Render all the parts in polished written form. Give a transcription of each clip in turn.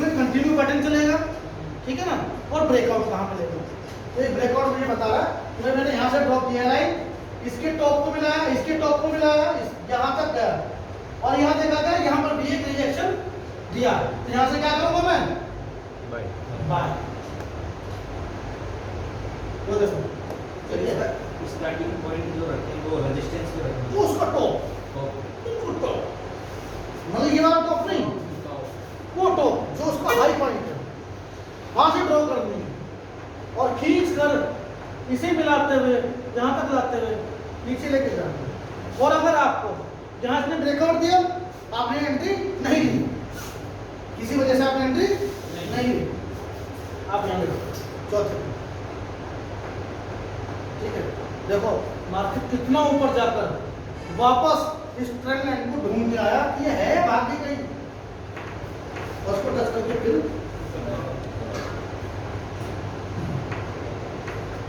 इसमें continue button चलेगा, ठीक है ना, और ब्रेकआउट कहाँ पे लेगा। तो ये ब्रेकआउट मुझे बता रहा है, तो मैंने यहाँ से ड्रॉप किया लाइन, इसके टॉप को मिलाया, इसके टॉप को मिलाया, यहाँ तक गया, और यहाँ देखा गया यहाँ पर भी एक रिजेक्शन दिया, तो यहाँ से क्या करूँगा मैं, बाय। वो देखो स्टार्टिंग पॉइंट जो रखते हैं वो रेजिस्टेंस पे रखते हैं, वो उसका टॉप, बिल्कुल टॉप, मतलब ये वाला टॉप नहीं, वो टॉप जो उसका हाई पॉइंट है, वहां से ड्रॉ करनी है और खींच कर इसे मिलाते हुए यहाँ तक लाते हुए नीचे लेके जाना है। और अगर आपको जहाँ इसने ब्रेकआउट दिया आपने एंट्री नहीं ली, किसी वजह से आपने एंट्री नहीं ली, आप यहाँ देखो चौथे, ठीक है। देखो मार्केट कितना ऊपर जाकर वापस इस ट्रेंड लाइन को ढूंढ के आया कि ये है भाग्य कहीं, और उसको टच करके फिर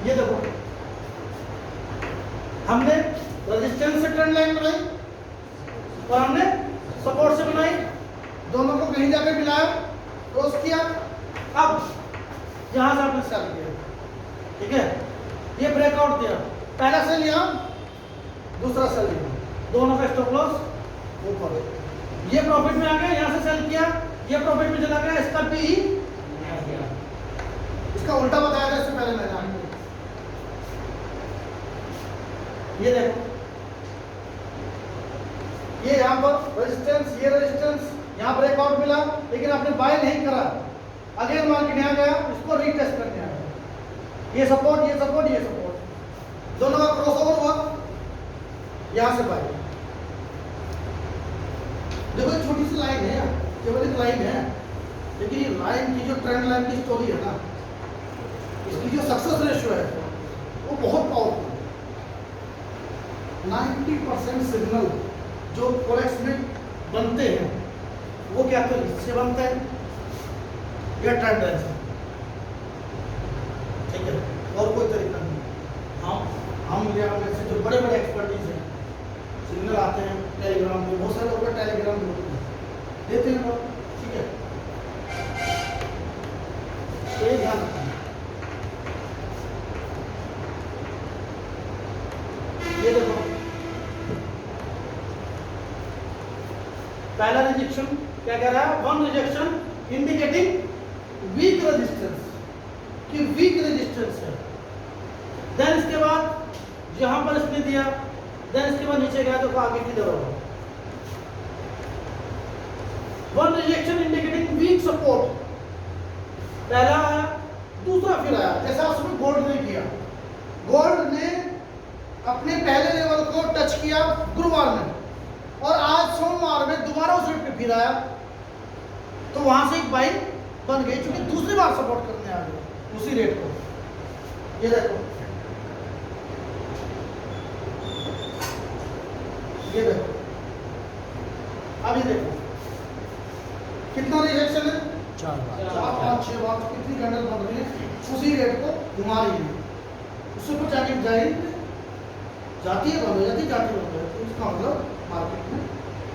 ये देखो हमने रेजिस्टेंस से ट्रेंड लाइन बनाई और हमने सपोर्ट से बनाई, दोनों को कहीं जाकर मिलाया, क्रॉस किया, अब यहां से आपने सेल किया, ठीक है। ये ब्रेकआउट दिया, पहला सेल यहाँ, दूसरा सेल यहाँ, दोनों का स्टॉप लॉस ऊपर, ये प्रॉफिट में आ गया, यहाँ से सेल किया, ये प्रॉफिट में चला गया, इसका भी इसका उल्टा बताया था इससे पहले मैंने, ये देखो ये यहाँ पर रेजिस्टेंस, ये रेजिस्टेंस, यहाँ ब्रेकआउट मिला, लेकिन आपने बाय नहीं करा, अगेन मार्केट यहाँ गया, इसको रीटेस्ट करने आया, ये सपोर्ट, ये सपोर्ट, ये सपोर्ट, दोनों का क्रॉसओवर हुआ, यहाँ से बाय। देखो एक छोटी सी लाइन है, केवल एक लाइन है, लेकिन ये लाइन की जो ट्रेंड लाइन की स्टोरी है ना, इसकी जो सक्सेस रेशियो है वो बहुत पावरफुल। 90% सिग्नल जो फॉरेक्स में बनते हैं वो क्या तो इससे बनता है या ट्रेंड लाइन से, ठीक है, और कोई तरीका नहीं। हम में से जो बड़े बड़े एक्सपर्टीज हैं, सिग्नल आते हैं टेलीग्राम पे, बहुत सारे लोग टेलीग्राम ग्रुप में देते हैं लोग, ठीक है, तो ये ध्यान रखना। ये देखो पहला रिजेक्शन क्या कह रहा है, one rejection indicating weak resistance, कि वीक रेजिस्टेंस है। देन इसके बाद यहां पर इसने दिया, देन इसके बाद नीचे गया तो आगे की तरफ one rejection indicating weak support, पहला आया, दूसरा फिर आया, जैसा उसने गोल्ड ने किया, गोल्ड ने अपने पहले लेवल को टच किया गुरुवार में, और आज सोमवार में दोबारा उस रेट पे फिर आया, तो वहां से एक बाई बन गई, क्योंकि दूसरी बार सपोर्ट करने आ गया उसी रेट को। ये देखो, ये देखो, अब ये देखो कितना रिजेक्शन है, 4 5 6 बार, कितनी कैंडल बन रही है, उसी रेट को घुमा रही है, उससे कुछ आगे जाएगी, जाती है बंद हो जाती है, जाती बंद हो जाती है, इसका मतलब मार्केट में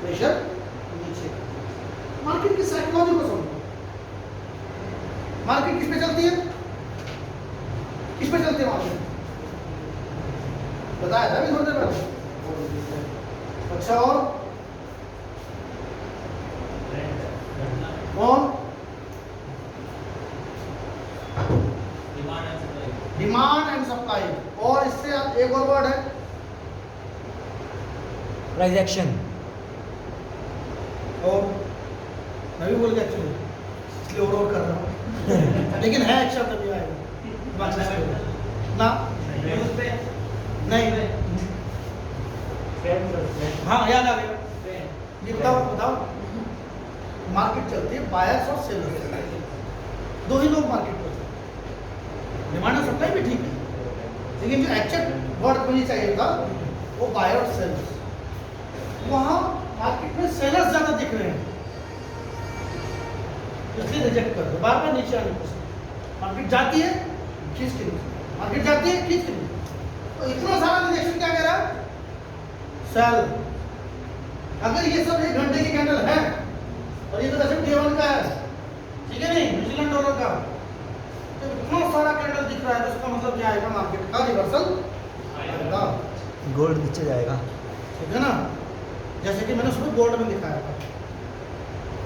प्रेशर नीचे। मार्केट की साइकोलॉजी को समझो, मार्केट किस पे चलती है, किस पे चलती है मार्केट, बताया था अभी थोड़ी देर पहले। अच्छा, और डिमांड एंड सप्लाई, और इससे एक और वर्ड है रिजेक्शन, और मैं भी बोल गया एक्चुअली, इसलिए और कर रहा हूँ लेकिन है अच्छा तभी आएगा ना, नहीं हाँ याद आ गया, ये बताओ मार्केट चलती है बायर्स और सेलर्स, दो ही लोग मार्केट पर, डिमांड और सप्लाई भी ठीक है, लेकिन जो एक्चुअल वर्ड मुझे चाहिए था वो बायर और सेलर्स, वहां मार्केट में सेलर्स ज्यादा दिख रहे हैं, इसलिए रिजेक्ट कर दो, बार बार नीचे आने को, मार्केट जाती है खींच के नीचे, मार्केट जाती है खींच के नीचे, तो इतना सारा रिजेक्शन क्या कह रहा है, सेल। अगर ये सब 1 घंटे की कैंडल है और ये तो वैसे T1 का है, ठीक है नहीं, न्यूजीलैंड डॉलर का तो इतना सारा कैंडल दिख रहा है तो इसका मतलब क्या आएगा, मार्केट का रिवर्सल आएगा, गोल्ड नीचे जाएगा। ठीक है ना। जैसे कि मैंने उसको गोल्ड में दिखाया था,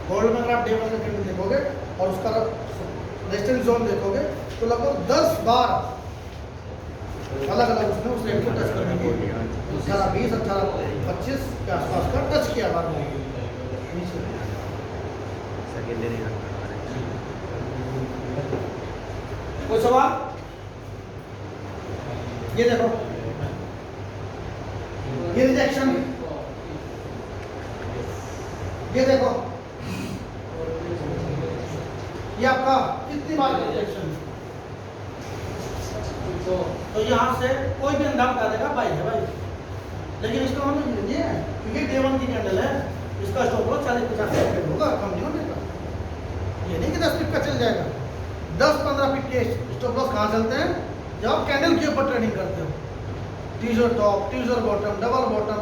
गोल्ड में अगर आप डे वन का कैंडल देखोगे और उसका रेजिस्टेंस जोन देखोगे तो लगभग 10 बार अलग अलग उसने उस रेट को टच करने के 18-20 18-25 के आसपास का टच किया बार में नीचे। कोई सवाल? ये देखो, ये रिजेक्शन, ये देखो, ये आपका कितनी बार रिजेक्शन। तो यहाँ से कोई भी अंदाज बता देगा भाई है भाई, लेकिन इसका मतलब ये है क्योंकि डे वन की कैंडल है, इसका स्टॉप लॉस 40-50 पिप होगा, कम नहीं होने का। ये नहीं कि 10 पिप का चल जाएगा, 10-15 पिप के स्टॉप लॉस कहाँ चलते हैं, जब आप कैंडल के ऊपर ट्रेडिंग करते हो, teaser top, teaser bottom, double bottom,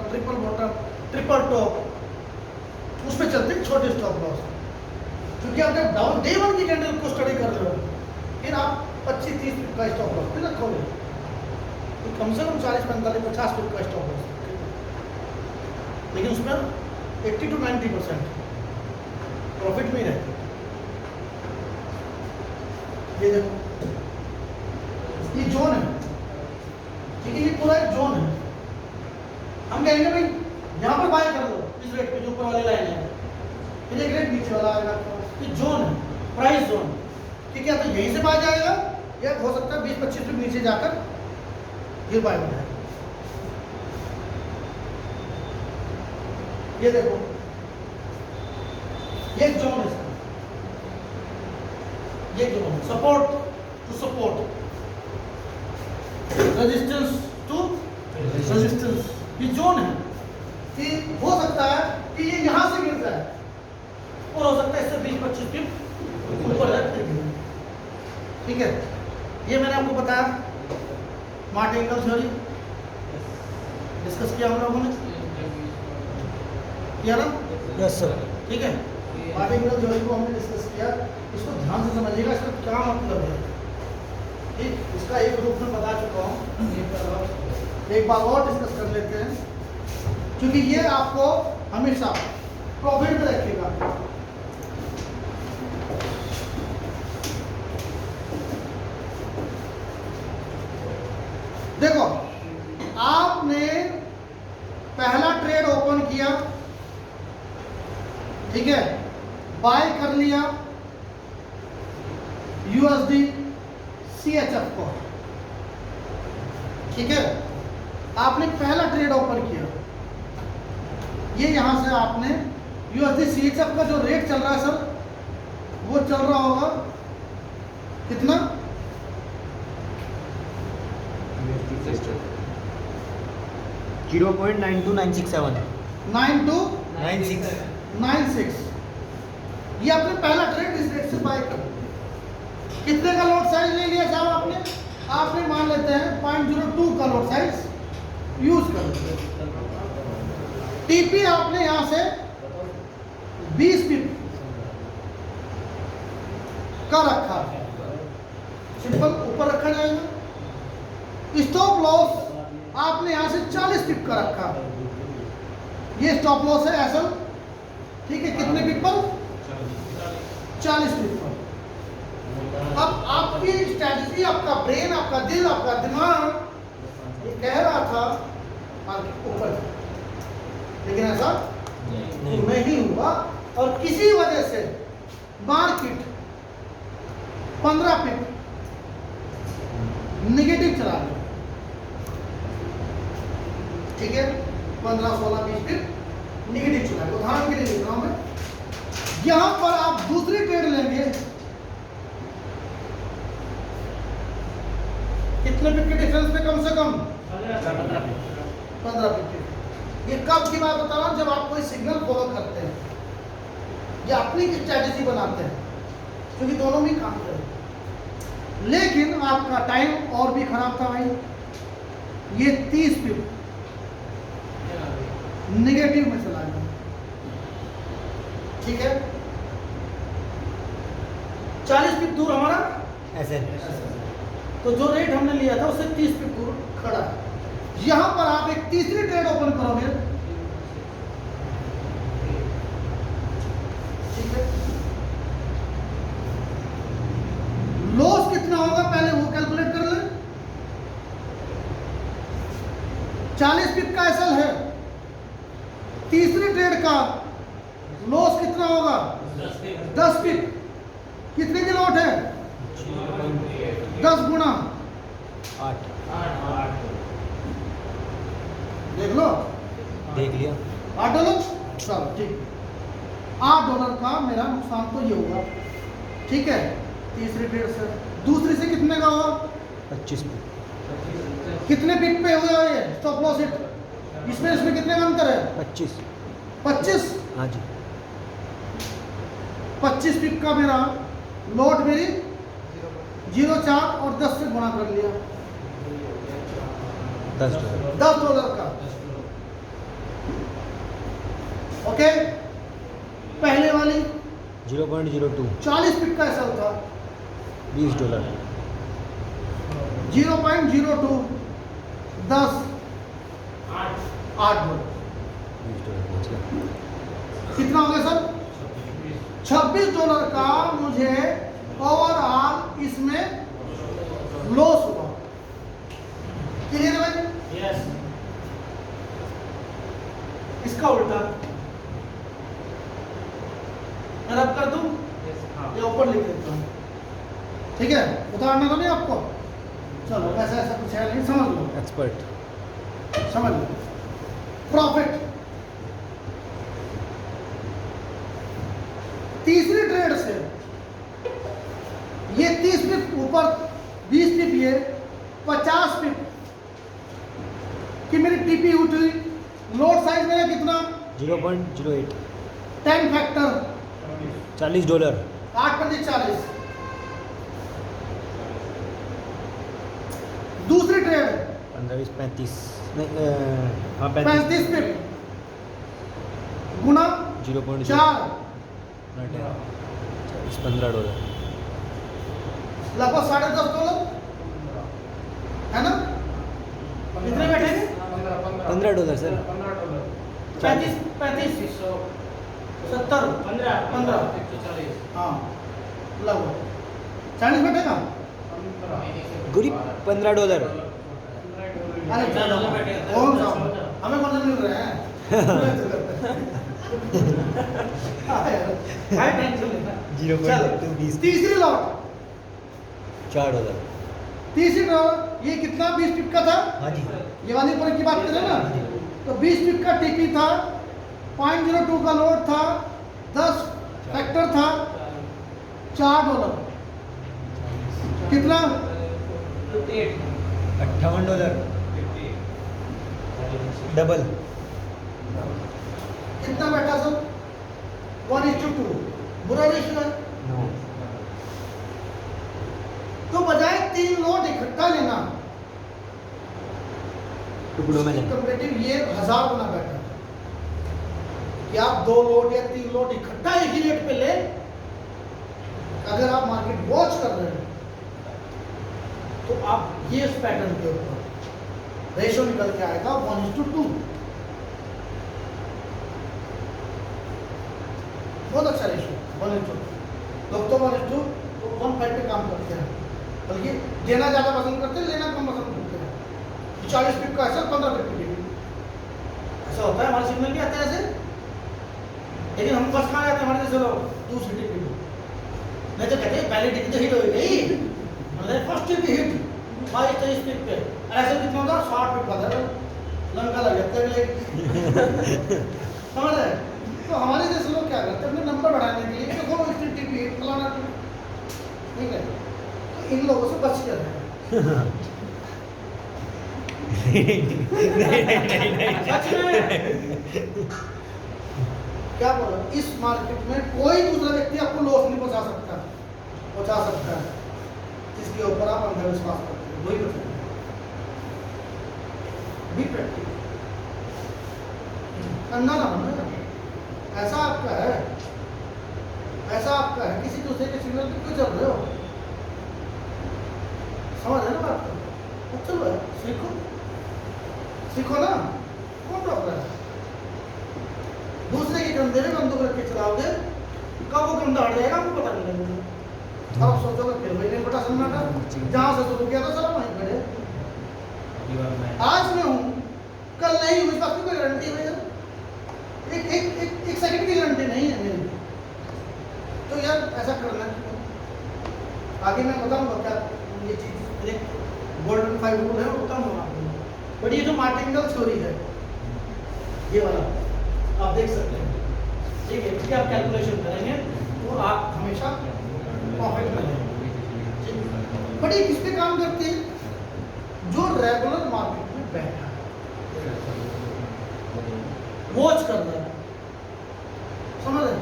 triple top, उस पर चलते हैं छोटे स्टॉप लॉस। क्योंकि आप जब डाउन डे वन की कैंडल को स्टडी कर रहे हो, फिर आप 25-30 पिप का स्टॉप लॉस भी रखोगे, तो कम से कम 40-45-50 पिप का स्टॉप लॉस, लेकिन उसमें 80-90% प्रॉफिट में ही रहते। ये देखो, ये जोन है, ठीक है, ये पूरा एक जोन है। हम कहेंगे भाई यहाँ पर बाय कर लो इस रेट पे जो ऊपर वाले लाइन है, फिर एक रेट नीचे वाला आएगा, ये जोन है, प्राइस जोन, ठीक है। तो यहीं से बाय जाएगा या हो सकता है 20-25 रुपये नीचे जाकर ये बाय हो जाएगा। ये देखो, ये जोन है, ये जोन है, support to support, resistance to resistance, ये जोन है कि हो सकता है कि ये यहां से गिर जाए और हो सकता है इससे 20-25 पिप ऊपर जाए, ठीक है। ये मैंने आपको बताया मार्टिंगल थ्योरी डिस्कस किया हम लोगों ने, किया ना? Yes sir. ठीक है, मार्टिंगल थ्योरी को हमने डिस्कस किया, इसको ध्यान से समझिएगा, इसका क्या मतलब है, ठीक। इसका एक रूप में बता चुका हूँ, एक बार और डिस्कस कर लेते हैं, क्योंकि ये आपको हमेशा प्रॉफिट में रखेगा। देखो, आपने पहला ट्रेड ओपन किया, ठीक है, बाय कर लिया यूएसडी CHF को, ठीक है, आपने पहला ट्रेड ओपन किया, ये यहां से आपने यूएसडी CHF का जो रेट चल रहा है सर, वो चल रहा होगा कितना, 0.92967 9296, ये आपने पहला ट्रेड इस रेट से बाय कर। कितने का लॉट साइज ले लिया साहब आपने मान लेते हैं 0.02 का लॉट साइज यूज कर लेते हैं। टीपी आपने यहां से 20 पिप का रखा, सिंपल ऊपर रखा जाएगा। स्टॉप लॉस आपने यहां से 40 पिप का रखा, ये स्टॉप लॉस है एसएल, ठीक है, कितने पिप पर, 40 पिप पर। अब आपकी स्ट्रैटेजी, आपका ब्रेन, आपका दिल, आपका दिमाग ये कह रहा था मार्केट ऊपर, लेकिन ऐसा नहीं हुआ और किसी वजह से मार्केट 15 पिप नेगेटिव चला गया, ठीक है, 15-16-20 पिप नेगेटिव चला गया। उदाहरण के लिए लिख रहा हूं मैं, यहां पर आप दूसरी ट्रेड लेंगे, कितने पिप के डिफरेंस पे, कम से कम 15 पिप। ये कब की बात बता रहा हूं, जब आप कोई सिग्नल फॉलो करते हैं या अपनी स्ट्रैटेजी बनाते हैं, क्योंकि दोनों में काम करें। लेकिन आपका टाइम और भी खराब था भाई, ये 30 पिप नेगेटिव में चला गया, ठीक है। 40 पिप दूर हमारा SL तो जो रेट हमने लिया था उससे 30 पिप दूर खड़ा है। यहां पर आप एक तीसरी ट्रेड ओपन करोगे, ठीक है। लॉस कितना होगा पहले वो कैलकुलेट कर ले। 40 पिप का एसएल है, तीसरी ट्रेड का लॉस कितना होगा 10 पिप। कितने की लॉट है 10 गुना 8 देख लो, देख लिया। $8। चलो ठीक, $8 का मेरा नुकसान तो ये हुआ, ठीक है। तीसरी ट्रेड से दूसरी से कितने का हुआ 25 पे। कितने पिप पे हुआ ये स्टॉप लॉस हिट, इसमें इसमें कितने का अंतर है 25। 25। हाँ जी 25 पिप का मेरा लॉट मेरी 0.4 और 10 से गुणा कर लिया, $10। $10 का। ओके, पहले वाली 0.02 40 पिप का ऐसा था $20। 0.02 10 $8। $20 कितना हो गया सर $26 का मुझे ओवरऑल इसमें लॉस हुआ। क्लियर है भाई? यस इसका उल्टा मैं रब कर दूं या ऊपर लिख देता हूं, ठीक है। उतारना तो नहीं आपको, चलो ऐसा ऐसा कुछ है नहीं, समझ लो एक्सपर्ट। समझ लो। प्रॉफिट तीसरी ट्रेड से ये 30 पिप ऊपर 20 पिप ये 50 पिप की मेरी टीपी उठी। लोड साइज मेरा कितना 0.08 10 फैक्टर $40। 8 × 40। दूसरी ट्रेड 15 20 35 नहीं हाँ 35 पिप गुना 4 $15। लगभग $10.5 है ना। कितने बैठेंगे $15 सर। 35 35 70 15 हाँ लगभग 40 बैठेगा। गुरी $15। अरे कौन सा हमें कौन सा मिल रहे हैं हाय टेंशन लेना। 0.2 20 तीसरी लॉट $4। तीसरी लॉट ये कितना 20 पिप का था, हाँ जी ये वाली पर की बात करें ना, तो 20 पिप का टीपी था, 0.02 का लोड था, 10 फैक्टर था, $4। कितना $58 डबल। कितना बैठा सर 1:2 बुरा रेशियो है। नो तो बजाय 3 लोड इकट्ठा लेना, टुकड़ों में लेना। कंपेरेटिव ये 1000 गुना बेटर है कि आप 2 लोड या 3 लोड इकट्ठा एक ही रेट पे ले। अगर आप मार्केट वॉच कर रहे हैं तो आप ये इस पैटर्न के ऊपर रेशियो निकल के आएगा 1:2। बहुत अच्छा रेशियो 1:2। लोग तो 1:2 तो 1:5 पे काम करते हैं, बल्कि देना ज़्यादा पसंद करते हैं, लेना कम पसंद करते हैं। 40 पिप का ऐसा 15 पिप की ऐसा होता है। हमारे सिग्नल भी आते हैं ऐसे, लेकिन हम बस कहाँ जाते हैं हमारे जैसे लोग दूसरी टिप नहीं तो कहते हैं पहली टिप तो हिट हो गई, मतलब फर्स्ट टिप हिट 22-23 पिप पे ऐसे कितना होता है 60 पिप का था लंका लग जाता है समझ रहे। तो हमारे जैसे लोग क्या करते हैं अपने नंबर बढ़ाने के लिए देखो इसने टिप हिट फलाना, ठीक है। तो इन लोगों से बच कर रहे हैं। सच में क्या बोला, इस मार्केट में कोई दूसरा व्यक्ति आपको लॉस नहीं पहुंचा सकता है जिसके ऊपर आप अंधविश्वास करते हैं। वही बता बी प्रैक्टिकल अंधा ना बनो, ऐसा आपका है ऐसा आपका है, किसी दूसरे के सिग्नल पे क्यों चल रहे हो? समझ है ना बात को? अब चलो सीखो, सीखो ना, कौन रोक रहा है? दूसरे के कंधे में बंदूक रख के चलाओगे, कब वो कंधा हट जाएगा आपको पता नहीं लगेगा। अब आप सोचोगे फिर वही नहीं पता सन्नाटा, जहाँ से शुरू किया था चलो वहीं खड़े। आज मैं हूँ, कल नहीं हूँ, इस बात की कोई गारंटी है? एक सेकंड की गारंटी नहीं है मेरी। तो यार ऐसा करना क्यों? आगे मैं बताऊंगा क्या ये चीज, एक गोल्डन 5 रूल है वो बताऊंगा आपको। बट ये जो मार्टिंगल थ्योरी है, ये वाला आप देख सकते हैं, ठीक है? इसकी आप कैलकुलेशन करेंगे तो आप हमेशा प्रॉफिट में रहेंगे। बट ये किस पे काम करती है? जो रेगुलर मार्केट में बैठा है, वॉच कर रहा है, समझ रहे?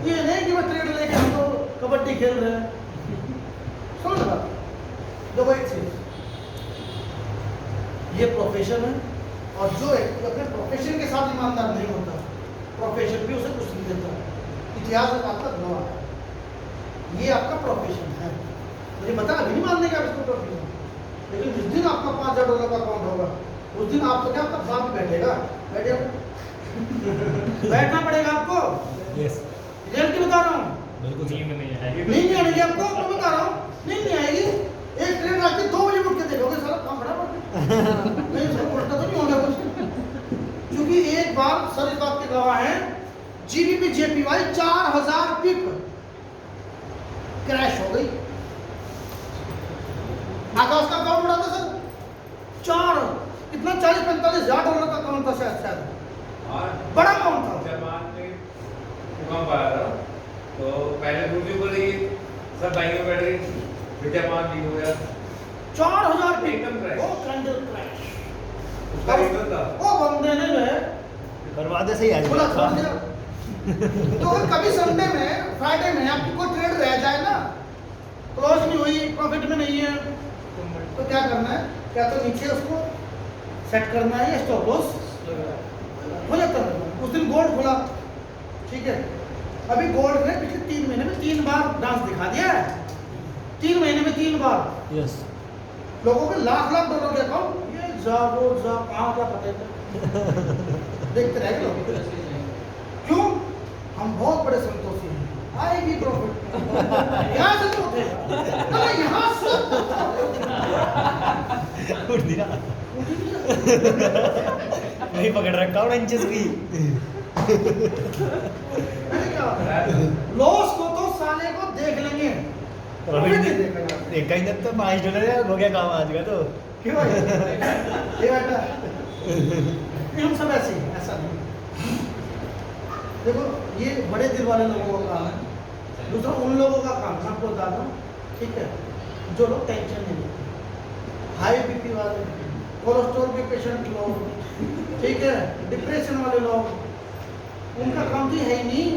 ये नहीं कि मैं ट्रेड लेके हम तो कबड्डी खेल रहे हैं, समझ रहा? देखो एक चीज, ये प्रोफेशन है, और जो अपने प्रोफेशन के साथ ईमानदार नहीं होता, प्रोफेशन भी उसे कुछ नहीं देता। इतिहास में आपका गवाह है, ये आपका प्रोफेशन है। मुझे पता अभी नहीं मानने का इसको प्रोफेशन, लेकिन जिस दिन आपका $5000 का अकाउंट होगा, उस दिन आपको क्या आपका बाप बैठेगा, बैठना पड़ेगा आपको। यस, रियलिटी बता रहा हूँ, बिल्कुल नींद नहीं आएगी। नींद नहीं आएगी आपको, मैं बता रहा हूँ, नींद नहीं आएगी। एक ट्रेन रात के 2 बजे उठ के देखोगे, सारा काम बड़ा नहीं सर, उल्टा तो नहीं होगा कुछ, क्योंकि एक बार सर इस बात के गवाह हैं, जीबीपी जेपीवाई 4000 पिप क्रैश हो गई। आकाश का अकाउंट बड़ा था सर, 4 कितना $40-45,000 का अकाउंट था शायद, बड़ा अकाउंट था। जापान में भूकंप आया था, तो पहले दूसरी को रही सब बैंक में बैठ गई, फिर जापान भी हो गया, 4000 पिप, एकदम क्रैश। वो कैंडल क्रैश। उसका रीजन था वो बंदे ने जो है करवादे से ही आज बोला छोड़ दिया। तो अगर कभी संडे में, फ्राइडे में आपकी कोई ट्रेड रह जाए ना, क्लोज नहीं हुई, प्रॉफिट में नहीं है, तो क्या करना है? क्या तो नीचे उसको सेट करना है या स्टॉप लॉस हो जाता है। उस दिन गोल्ड खुला, ठीक है, अभी गोल्ड ने पिछले 3 महीने में 3 बार डांस दिखा दिया है, 3 महीने में 3 बार। यस, लोगों के लाख $1 के अकाउंट, ये जा वो जा कहाँ क्या पता है, देखते रह गए। क्यों? हम बहुत बड़े संतोषी हैं, आएगी प्रॉफिट, यहाँ से तो उठेगा, अरे यहाँ से उठ दिया नहीं पकड़ रखा 1 इंचेस भी। मैंने क्या लॉस को तो साले को देख लेंगे, प्रॉफिट नहीं देखा यार। देखा ही नहीं तो $5 हो गया काम आज का। तो क्यों है? ये बेटा, ये हम सब ऐसे ही, ऐसा नहीं। देखो ये बड़े दिल वाले लोगों का काम है, दूसरा उन लोगों का काम, मैं आपको बताता हूँ, ठीक है, जो लोग टेंशन नहीं लेते, हाई बीपी वाले, कोलेस्ट्रॉल के पेशेंट लोग, ठीक है, डिप्रेशन वाले लोग, उनका काम तो है ही नहीं,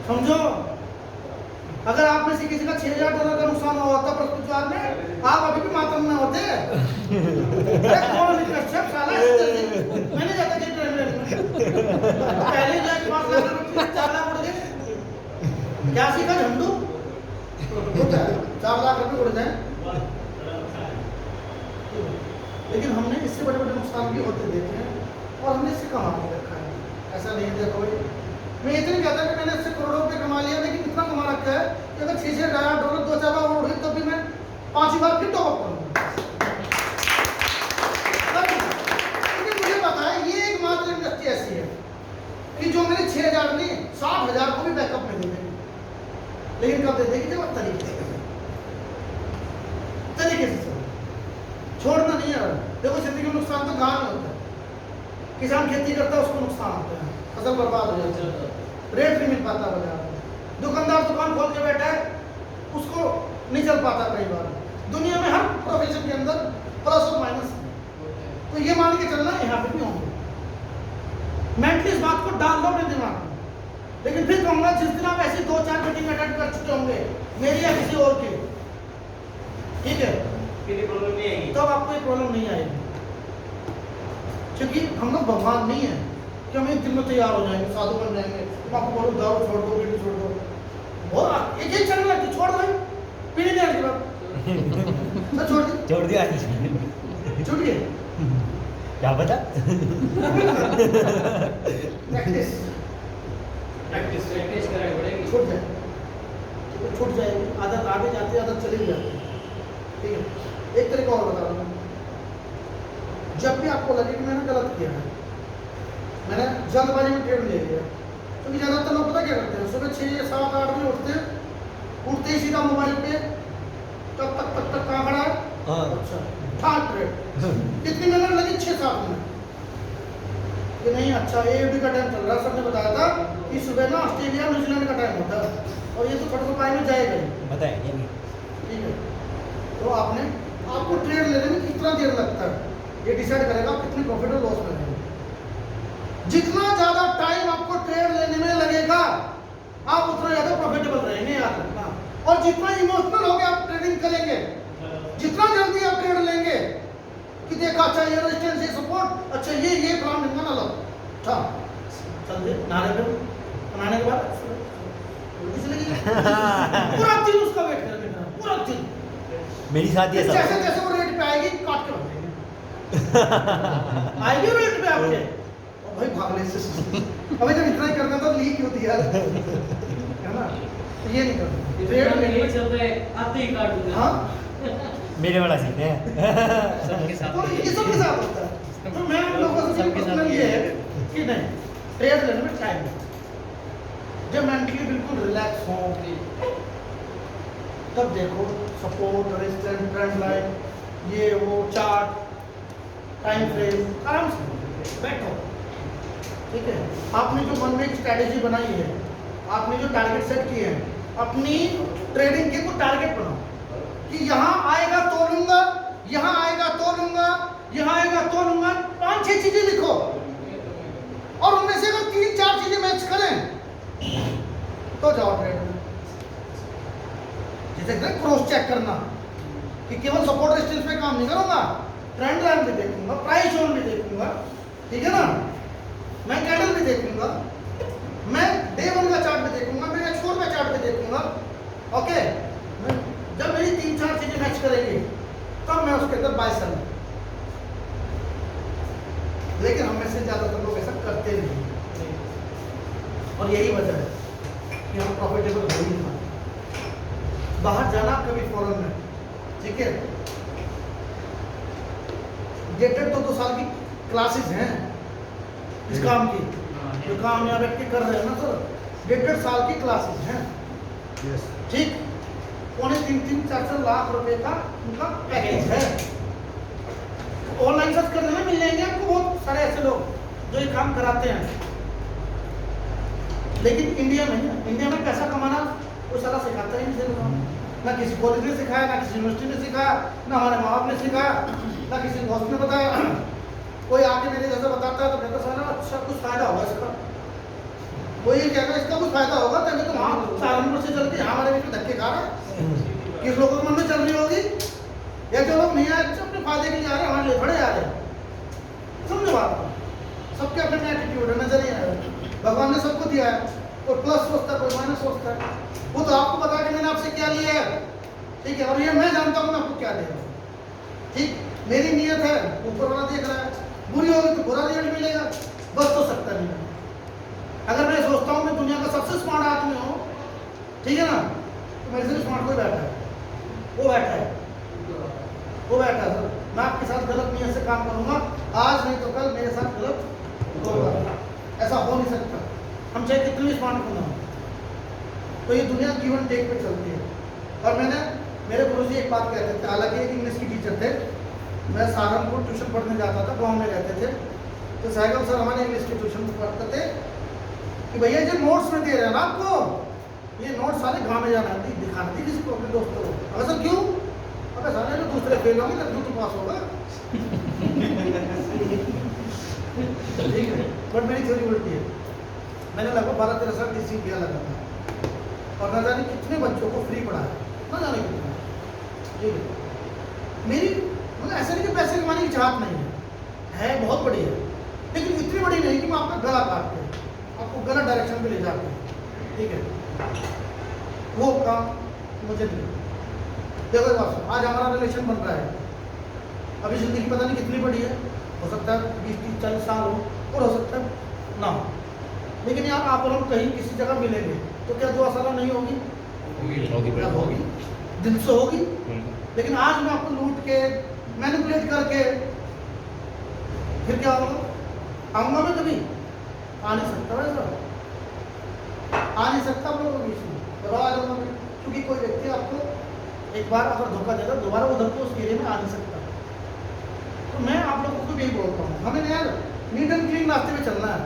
समझो। अगर आप में से किसी का $6000 का नुकसान हुआ होता बृहस्पतिवार में, आप अभी भी मातम में होते। अरे कौन इतना सब साला मैंने जाता कि पहले जो 5 लाख रुपए 4 लाख उड़ गए, क्या सीखा झंडू? 4 लाख रुपए उड़ जाए, लेकिन हमने इससे बड़े बड़े नुकसान भी होते देखे हैं, और हमने इससे कमा के रखा है। ऐसा नहीं देखो भाई, मैं इतने कहता कि मैंने इससे करोड़ों रुपए कमा लिया, लेकिन इतना कमा रखा है कि अगर $6000 2-4 बार उड़ गई तो भी मैं 5 बार फिर टॉप करूंगा। क्योंकि मुझे पता है ये एकमात्र इंडस्ट्री ऐसी है कि जो मैंने 6000 नहीं 60,000 को भी बैकअप में दे देगी, लेकिन कब दे देगी? जब तरीके से छोड़ना नहीं है। देखो जिंदगी में नुकसान तो गांव में होता है, किसान खेती करता है उसको नुकसान होता है, फसल बर्बाद हो जाती है, रेट नहीं मिल पाता बाजार में, दुकानदार दुकान खोल के बैठा है, उसको नहीं चल पाता कई बार। दुनिया में हर प्रोफेशन के अंदर प्लस और माइनस है, तो ये मान के चलना यहाँ पे भी होंगे। मेंटली इस बात को डाल दो अपने दिमाग में, लेकिन फिर कहूँगा जिस दिन आप ऐसी 2-4 मीटिंग अटेंड कर चुके होंगे, मेरी या किसी और की, ठीक है, फिर प्रॉब्लम नहीं आएगी, तब आपको ये प्रॉब्लम नहीं आएगी। क्योंकि हम लोग भगवान नहीं है कि हम एक दिन में तैयार हो जाएंगे, साधु बन जाएंगे, तुम आपको बोलो दारू छोड़ दो, बीड़ी छोड़ दो, बहुत एक चलने लगती, छोड़ दो भाई, पीने नहीं आने के बाद सर छोड़ दी, छोड़ दिया छूट गए। क्या पता प्रैक्टिस प्रैक्टिस करानी पड़ेगी। छूट जाए, छूट जाएगी, आदत आगे जाती है, आदत चली जाती है। ठीक है, एक तरीका और बता रहा हूँ, जब भी आपको लगे कि मैंने गलत किया है, मैंने जल्दबाजी में ट्रेड ले लिया, क्योंकि ज़्यादातर लोग पता क्या करते हैं, सुबह 6 7 8 बजे उठते ही सीधा मोबाइल पे तक कहाँ खड़ा है, हाँ अच्छा हाँ ट्रेड, कितनी मिनट लगी, 6 7 मिनट, कि नहीं अच्छा AFD का टाइम चल रहा है, सबने बताया था कि सुबह ना ऑस्ट्रेलिया न्यूजीलैंड का टाइम होता है, और ये तो फटफट पाई में जाएगा ही। बताए ये नहीं ठीक है, तो आपको ट्रेड लेने में कितना देर लगता है, ये डिसाइड करेगा आप कितने प्रॉफिट और लॉस में रहेंगे। जितना ज्यादा टाइम आपको ट्रेड लेने में लगेगा, आप उतना ज्यादा प्रॉफिटेबल रहेंगे, याद रखना। और जितना इमोशनल हो गया आप ट्रेडिंग करेंगे, जितना जल्दी आप ट्रेड लेंगे कि देखा अच्छा ये रेजिस्टेंस, ये सपोर्ट, अच्छा ये प्लान मिलना ना लो, अच्छा चल दे नारे पे बनाने के बाद उल्टी चलेगी, पूरा दिन उसका वेट करेंगे, पूरा दिन मेरी साथी है जैसे सब जैसे वो रेट पे आएगी काट के भाग आएगी वो रेट पे आपके, और भाई भागने से अबे जब इतना ही करना तो लीक होती है ना, तो ये नहीं करना ट्रेड में यही चलता है, आते ही काट दूंगा। हाँ मेरे वाला सीन है सबके साथ तो ये सबके साथ होता है। तो मैं आप लोगों से सबके साथ पर्सनल ये है कि नहीं, ट्रेड लेने में टाइम जब मेंटली बिल्कुल रिलैक्स हो, तब देखो सपोर्ट, रेजिस्टेंस, ट्रेंड लाइन, ये वो चार्ट, टाइम फ्रेम, आराम से बैठो। ठीक है, आपने जो मन में एक स्ट्रैटेजी बनाई है, आपने जो टारगेट सेट किए हैं, अपनी ट्रेडिंग के को टारगेट बनाओ कि यहाँ आएगा तो लूंगा, यहाँ आएगा तो लूंगा, यहाँ आएगा तो लूंगा, 5-6 चीजें लिखो, और उनमें से अगर 3-4 चीजें मैच करें तो जाओ ट्रेड में। जैसे क्रॉस चेक करना कि केवल सपोर्ट रेजिस्टेंस पे काम नहीं करूंगा, ट्रेंड लाइन भी देखूंगा, प्राइस जोन भी देखूंगा, ठीक है ना, मैं कैंडल भी देखूंगा, मैं डे 1 का चार्ट भी देखूंगा, मैं H4 का चार्ट भी देखूंगा। ओके, जब मेरी 3-4 चीजें मैच करेंगी तब मैं उसके अंदर बाय सेल। लेकिन हम में से ज्यादातर लोग ऐसा करते नहीं, और यही वजह है कि हम प्रॉफिटेबल हो ही नहीं पाते। बाहर जाना कभी फॉरेन में, ठीक है, डेटेड तो 2 साल की क्लासेस हैं इस काम की, जो काम यहाँ बैठ के कर रहे हैं ना सर, 1.5 साल की क्लासेस हैं, ठीक, 3.5-4 लाख रुपए का उनका पैकेज है। ऑनलाइन सर्च कर देना, मिल जाएंगे आपको बहुत सारे ऐसे लोग जो ये काम कराते हैं। लेकिन इंडिया में पैसा कमाना वो सारा सिखाता ही नहीं, ना किसी कॉलेज ने सिखाया, ना किसी यूनिवर्सिटी ने सिखाया, ना हमारे माँ बाप ने सिखाया, ना किसी दोस्त ने बताया। कोई आके मेरे जैसे बताता है तो मैं तो सारा अच्छा कुछ फायदा होगा इसका, कोई ये कहता है इसका कुछ फायदा होगा, तभी तो वहाँ सहारनपुर से चल के हमारे बीच में धक्के खा रहा है। किस लोगों के मन में चल रही होगी, या जो लोग नहीं आए अपने फायदे के लिए आ रहे हैं, हमारे लिए थोड़े आ रहे हैं। समझो बात को, सबके अपने एटीट्यूड है, नजरिया है, भगवान ने सबको दिया है, कोई प्लस सोचता है, कोई माइनस सोचता है। वो तो आपको पता है कि मैंने आपसे क्या लिया है, ठीक है, और ये मैं जानता हूँ मैं आपको क्या दे रहा हूँ, ठीक, मेरी नीयत है, ऊपर वाला देख रहा है, बुरी होगी तो बुरा रिजल्ट मिलेगा, बस तो सकता नहीं है। अगर मैं सोचता हूँ मैं दुनिया का सबसे स्मार्ट आदमी हूँ, ठीक है ना, तो मेरे से स्मार्ट कोई बैठा है, वो बैठा है सर, मैं आपके साथ गलत नीयत से काम करूंगा, आज नहीं तो कल मेरे साथ गलत होगा, ऐसा हो नहीं सकता, हम चाहे कितने भी स्मार्ट क्यों ना हो। तो ये दुनिया गिव एंड टेक पे चलती है। और मेरे गुरुजी एक बात कहते थे, हालांकि एक इंग्लिश की टीचर थे, मैं सहारनपुर ट्यूशन पढ़ने जाता था, गाँव में रहते थे, तो सहगल सर हमारे इंग्लिश की ट्यूशन पढ़ते थे कि भैया जो नोट्स में दे रहे हैं ना आपको, ये नोट्स सारे गाँव में जाना थी, दिखाना थी किसी को, अपने दोस्तों को। अगर सर क्यों? अबे सारे जो दूसरे फेल होंगे तब तो पास होगा। ठीक है, बट मेरी थ्योरी उल्टी है। मैंने लगभग 12-13 साल टीचिंग किया लगा था, और न जाने कितने बच्चों को फ्री पढ़ाया, न जाने कितने। ठीक है, मेरी मतलब ऐसा नहीं कि पैसे कमाने की चाहत नहीं है बहुत बड़ी है, लेकिन इतनी बड़ी नहीं कि मैं आपका गला काट के आपको गलत डायरेक्शन पे ले जाते हैं, ठीक है, वो काम मुझे नहीं। देखो बात, आज हमारा रिलेशन बन रहा है, अभी जिंदगी पता नहीं कितनी बड़ी है, हो सकता है 20-30-40 साल हो और हो सकता है ना हो, लेकिन यार आप और हम कहीं किसी जगह मिलेंगे तो क्या दुआ सलाह नहीं होगी? क्या होगी? दिल से होगी। लेकिन आज मैं आपको लूट के मैनिपुलेट करके फिर क्या होगा? आऊंगा मैं कभी? आ नहीं सकता वैसा, आ नहीं सकता आप लोगों के बीच में, जब आ जाऊंगा मैं, क्योंकि कोई व्यक्ति आपको एक बार अगर धोखा देगा दोबारा उधर को उस एरिया में आ नहीं सकता। तो मैं आप लोगों को भी यही बोलता हूँ, हमें यार नीट एंड क्लीन रास्ते में चलना है,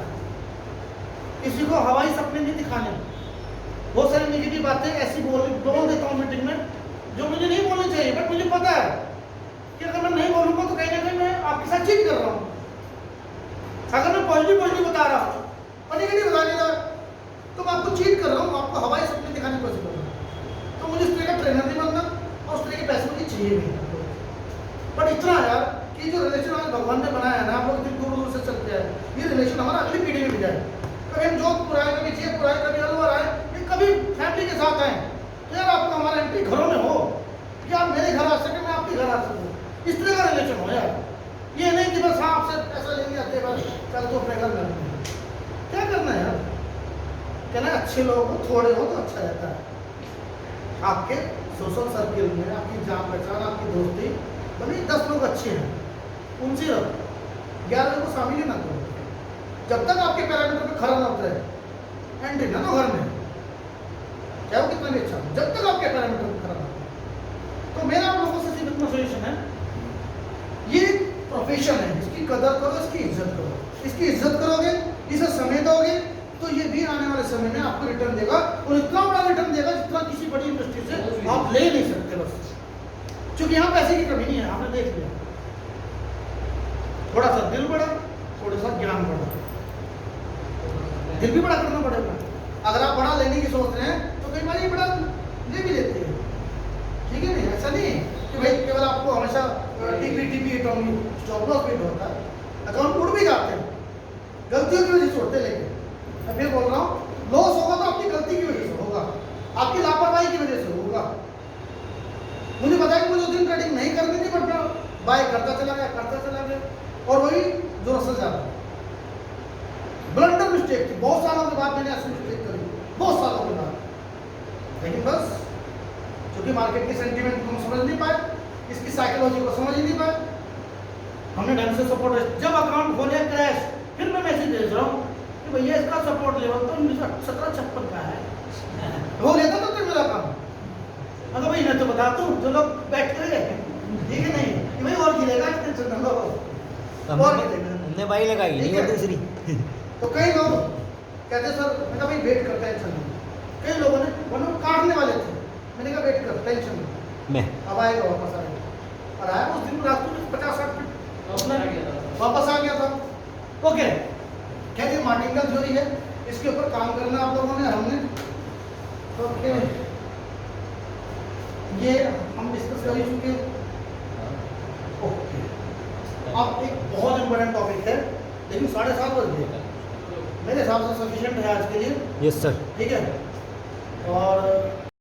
किसी को हवाई सपने नहीं दिखाने। बहुत सारी नेगेटिव बातें ऐसी बोल देता हूँ मीटिंग में जो मुझे नहीं बोलनी चाहिए, बट मुझे पता है कि अगर मैं नहीं बोलूंगा तो कहीं ना कहीं मैं आपके साथ चीट कर रहा हूँ। अगर मैं पॉजिटिव बता रहा हूँ और नेगेटिव बता नहीं रहा तो मैं आपको चीट कर रहा हूँ, आपको हवाई सपने दिखाने की कोशिश कर रहा हूँ। तो मुझे उस तरह का ट्रेनर नहीं बनना और उस तरह के पैसे मुझे चाहिए नहीं। बट इतना यार कि जो रिलेशन आज भगवान ने बनाया है ना, आप लोग इतनी दूर दूर से चलते हैं, ये रिलेशन हमारा अगली पीढ़ी में भी जाए। कभी हम जोधपुर आए, कभी जयपुर आए, कभी अलवर आए, कभी फैमिली के साथ आए, तो यार आपको हमारा एंट्री घरों में हो कि आप मेरे घर आ सके, मैं आपके घर आ सकूँ, इस तरह का रिलेशन हो यार। ये नहीं कि बस आपसे पैसा लेके आते बस चल तो अपने घर में, क्या करना है यार? कहना है अच्छे लोगों को थोड़े हो तो अच्छा रहता है। आपके सोशल सर्किल में आपकी जान पहचान, आपकी दोस्ती, भले 10 लोग अच्छे हैं उनसे रहो, 11 लोगों को शामिल ही ना करो। जब तक आपके पैरामीटर पे खरा ना उतरे एंट्री ना दो घर में, क्या वो कितना भी अच्छा, जब तक आपके पैरामीटर पे खरा ना उतरे। तो मेरा आप लोगों से सिर्फ इतना सजेशन है, ये प्रोफेशन है, इसकी कदर करो, इसकी इज्जत करो। इसकी इज्जत करोगे, इसे समय दोगे तो ये भी आने वाले समय में आपको रिटर्न देगा, और इतना बड़ा रिटर्न देगा जितना किसी बड़ी इंडस्ट्री से आप ले नहीं सकते। बस क्योंकि यहाँ पैसे की कमी नहीं है, आपने देख लिया। थोड़ा सा दिल बड़ा, थोड़ा सा ज्ञान बड़ा, दिल भी बड़ा करना पड़ेगा। अगर आप बड़ा लेने की सोच रहे हैं तो कई बार ये बड़ा ले भी लेते हैं, ठीक है नहीं? ऐसा नहीं है कि भाई केवल आपको हमेशा टीपी स्टॉप लॉस भी होता है, अकाउंट उड़ भी जाते हैं, गलतियों की वजह से होते। लेकिन मैं फिर बोल रहा हूँ, लॉस होगा तो आपकी गलती की वजह से होगा, आपकी लापरवाही की वजह से होगा। मुझे पता है कि मुझे उस दिन ट्रेडिंग नहीं करनी थी, बट मैं बाय करता चला गया और वही जो रसल जा रहा। ब्लंडर मिस्टेक थी, बहुत सालों के बाद मैंने ऐसी मिस्टेक करी, बहुत सालों के बाद। लेकिन बस क्योंकि मार्केट के सेंटीमेंट को हम समझ नहीं पाए, इसकी साइकोलॉजी को समझ ही नहीं पाए, हमने ढंग से सपोर्ट। जब अकाउंट खोले क्रैश, फिर मैं मैसेज भेज रहा हूँ कि भैया इसका सपोर्ट लेवल तो 1756 का है, वो लेता तो फिर मेरा काम। अगर भाई मैं तो बता दूँ जो लोग बैठ कर ठीक है नहीं कि भाई और गिरेगा, हमने भाई लगाई नहीं और दूसरी। तो कई लोग कहते सर, मैं कहा भाई वेट कर, टेंशन नहीं। कई लोगों ने काटने वाले थे, मैंने कहा वेट कर, टेंशन नहीं, मैं अब आएगा, वापस आएगा। और आया उस दिन रात को 50-60 फीट वापस आ गया था। ओके, क्या ये मार्टिंगल थ्योरी है, इसके ऊपर काम करना आप लोगों ने, हमने। ओके, ये हम डिस्कस कर चुके। ओके, अब एक बहुत इंपॉर्टेंट टॉपिक है, लेकिन 7:30 बज गए, मेरे हिसाब से सफिशिएंट है आज के लिए। Yes sir. ठीक है, और